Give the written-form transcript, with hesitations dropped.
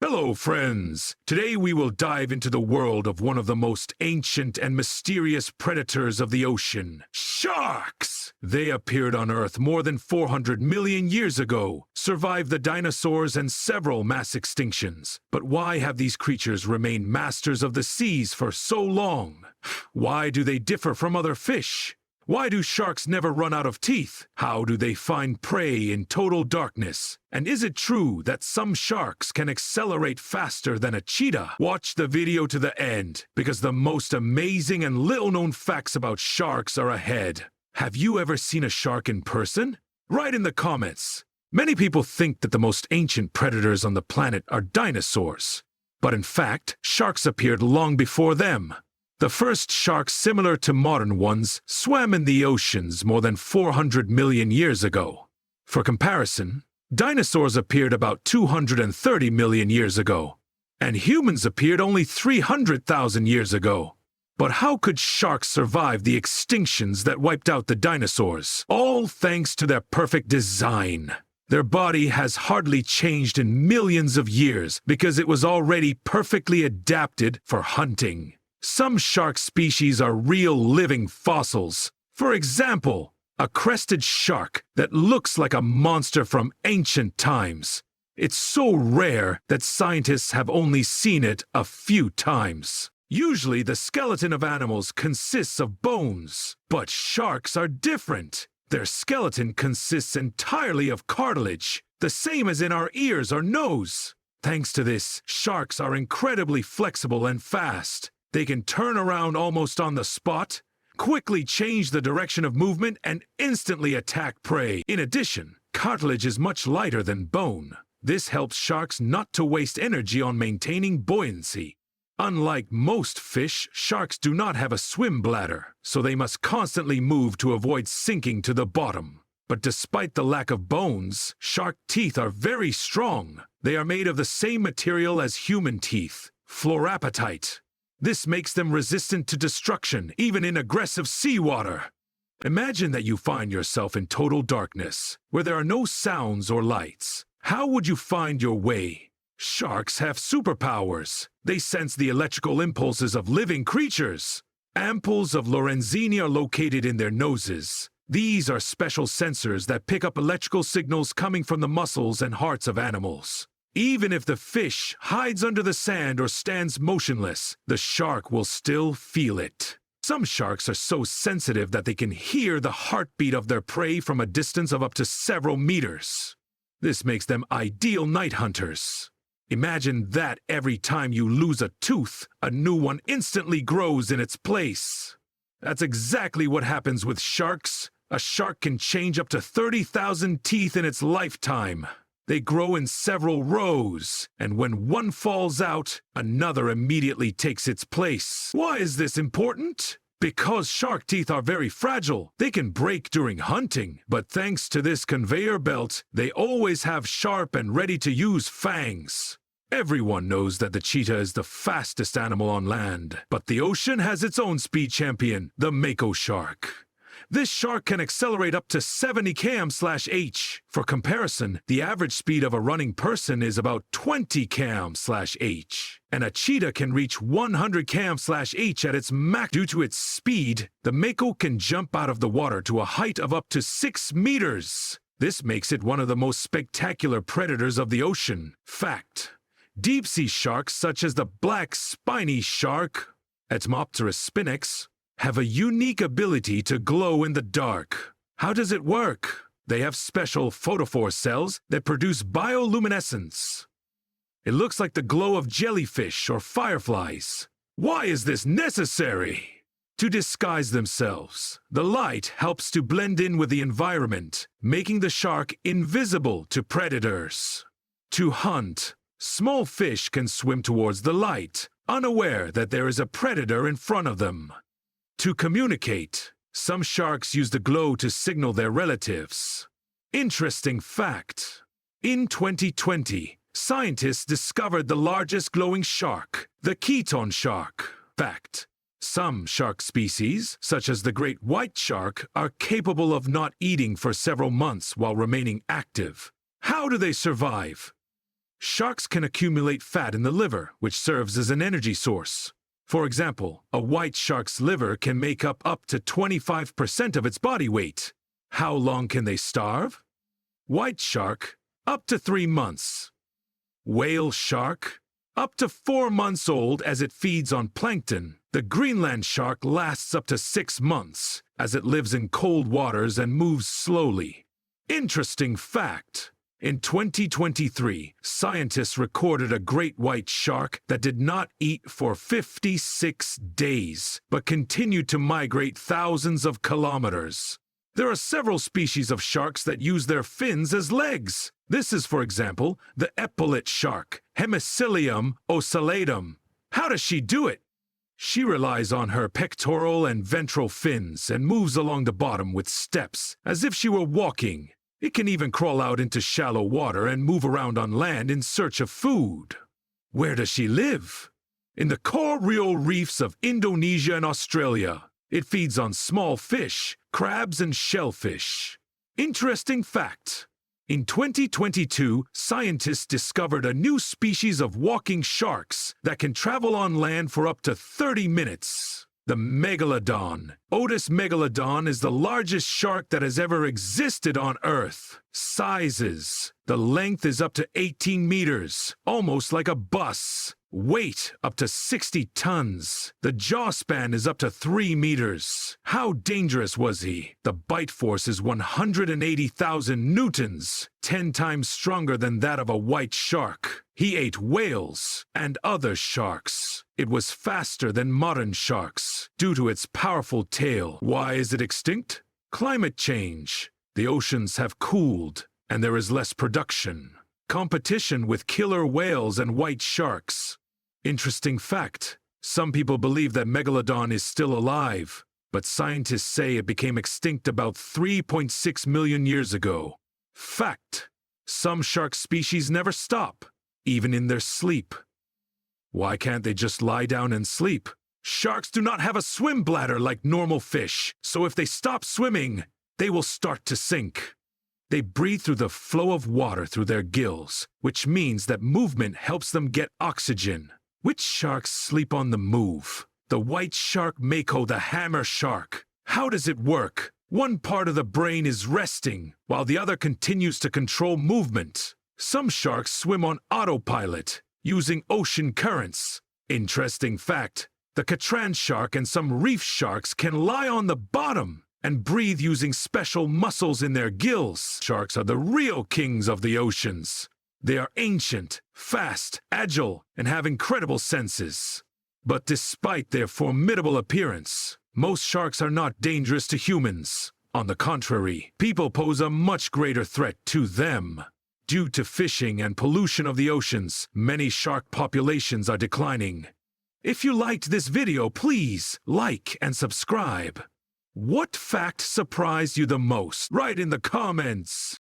Hello, friends! Today we will dive into the world of one of the most ancient and mysterious predators of the ocean, sharks! They appeared on Earth more than 400 million years ago, survived the dinosaurs and several mass extinctions. But why have these creatures remained masters of the seas for so long? Why do they differ from other fish? Why do sharks never run out of teeth? How do they find prey in total darkness? And is it true that some sharks can accelerate faster than a cheetah? Watch the video to the end, because the most amazing and little-known facts about sharks are ahead. Have you ever seen a shark in person? Write in the comments. Many people think that the most ancient predators on the planet are dinosaurs. But in fact, sharks appeared long before them. The first sharks similar to modern ones swam in the oceans more than 400 million years ago. For comparison, dinosaurs appeared about 230 million years ago, and humans appeared only 300,000 years ago. But how could sharks survive the extinctions that wiped out the dinosaurs? All thanks to their perfect design. Their body has hardly changed in millions of years because it was already perfectly adapted for hunting. Some shark species are real living fossils. For example, a crested shark that looks like a monster from ancient times. It's so rare that scientists have only seen it a few times. Usually the skeleton of animals consists of bones, but sharks are different. Their skeleton consists entirely of cartilage, the same as in our ears or nose. Thanks to this, sharks are incredibly flexible and fast. They can turn around almost on the spot, quickly change the direction of movement, and instantly attack prey. In addition, cartilage is much lighter than bone. This helps sharks not to waste energy on maintaining buoyancy. Unlike most fish, sharks do not have a swim bladder, so they must constantly move to avoid sinking to the bottom. But despite the lack of bones, shark teeth are very strong. They are made of the same material as human teeth, fluorapatite. This makes them resistant to destruction, even in aggressive seawater. Imagine that you find yourself in total darkness, where there are no sounds or lights. How would you find your way? Sharks have superpowers. They sense the electrical impulses of living creatures. Ampules of Lorenzini are located in their noses. These are special sensors that pick up electrical signals coming from the muscles and hearts of animals. Even if the fish hides under the sand or stands motionless, the shark will still feel it. Some sharks are so sensitive that they can hear the heartbeat of their prey from a distance of up to several meters. This makes them ideal night hunters. Imagine that every time you lose a tooth, a new one instantly grows in its place. That's exactly what happens with sharks. A shark can change up to 30,000 teeth in its lifetime. They grow in several rows, and when one falls out, another immediately takes its place. Why is this important? Because shark teeth are very fragile. They can break during hunting, but thanks to this conveyor belt, they always have sharp and ready-to-use fangs. Everyone knows that the cheetah is the fastest animal on land, but the ocean has its own speed champion, the mako shark. This shark can accelerate up to 70 km/h. For comparison, the average speed of a running person is about 20 km/h. And a cheetah can reach 100 km/h at its max. Due to its speed, the mako can jump out of the water to a height of up to 6 meters. This makes it one of the most spectacular predators of the ocean. Fact: deep-sea sharks such as the black spiny shark, Etmopterus spinax, have a unique ability to glow in the dark. How does it work? They have special photophore cells that produce bioluminescence. It looks like the glow of jellyfish or fireflies. Why is this necessary? To disguise themselves. The light helps to blend in with the environment, making the shark invisible to predators. To hunt, small fish can swim towards the light, unaware that there is a predator in front of them. To communicate, some sharks use the glow to signal their relatives. Interesting fact: in 2020, scientists discovered the largest glowing shark, the Keaton shark. Fact: some shark species, such as the great white shark, are capable of not eating for several months while remaining active. How do they survive? Sharks can accumulate fat in the liver, which serves as an energy source. For example, a white shark's liver can make up to 25% of its body weight. How long can they starve? White shark, up to 3 months. Whale shark, up to 4 months old as it feeds on plankton. The Greenland shark lasts up to 6 months, as it lives in cold waters and moves slowly. Interesting fact. In 2023, scientists recorded a great white shark that did not eat for 56 days, but continued to migrate thousands of kilometers. There are several species of sharks that use their fins as legs. This is, for example, the epaulet shark, Hemicillium ocellatum. How does she do it? She relies on her pectoral and ventral fins and moves along the bottom with steps, as if she were walking. It can even crawl out into shallow water and move around on land in search of food. Where does she live? In the coral reefs of Indonesia and Australia. It feeds on small fish, crabs, and shellfish. Interesting fact. In 2022, scientists discovered a new species of walking sharks that can travel on land for up to 30 minutes. The megalodon. Otis megalodon is the largest shark that has ever existed on Earth. Sizes. The length is up to 18 meters, almost like a bus. Weight up to 60 tons. The jaw span is up to 3 meters. How dangerous was he? The bite force is 180,000 newtons, 10 times stronger than that of a white shark. He ate whales and other sharks. It was faster than modern sharks due to its powerful tail. Why is it extinct? Climate change. The oceans have cooled, and there is less production. Competition with killer whales and white sharks. Interesting fact. Some people believe that megalodon is still alive, but scientists say it became extinct about 3.6 million years ago. Fact. Some shark species never stop, even in their sleep. Why can't they just lie down and sleep? Sharks do not have a swim bladder like normal fish, so if they stop swimming, they will start to sink. They breathe through the flow of water through their gills, which means that movement helps them get oxygen. Which sharks sleep on the move? The white shark Mako the hammer shark. How does it work? One part of the brain is resting, while the other continues to control movement. Some sharks swim on autopilot, using ocean currents. Interesting fact. The Catran shark and some reef sharks can lie on the bottom and breathe using special muscles in their gills. Sharks are the real kings of the oceans. They are ancient, fast, agile, and have incredible senses. But despite their formidable appearance, most sharks are not dangerous to humans. On the contrary, people pose a much greater threat to them. Due to fishing and pollution of the oceans, many shark populations are declining. If you liked this video, please like and subscribe. What fact surprised you the most? Write in the comments.